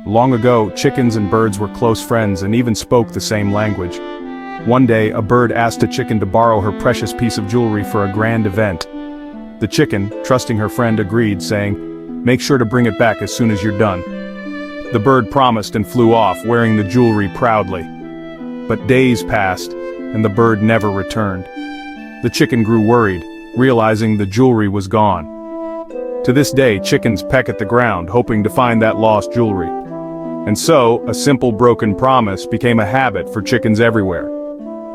Long ago, chickens and birds were close friends and even spoke the same language. One day, a bird asked a chicken to borrow her precious piece of jewelry for a grand event. The chicken, trusting her friend, agreed, saying, "Make sure to bring it back as soon as you're done." The bird promised and flew off, wearing the jewelry proudly. But days passed, and the bird never returned. The chicken grew worried, realizing the jewelry was gone. To this day, chickens peck at the ground, hoping to find that lost jewelry. And so, a simple broken promise became a habit for chickens everywhere.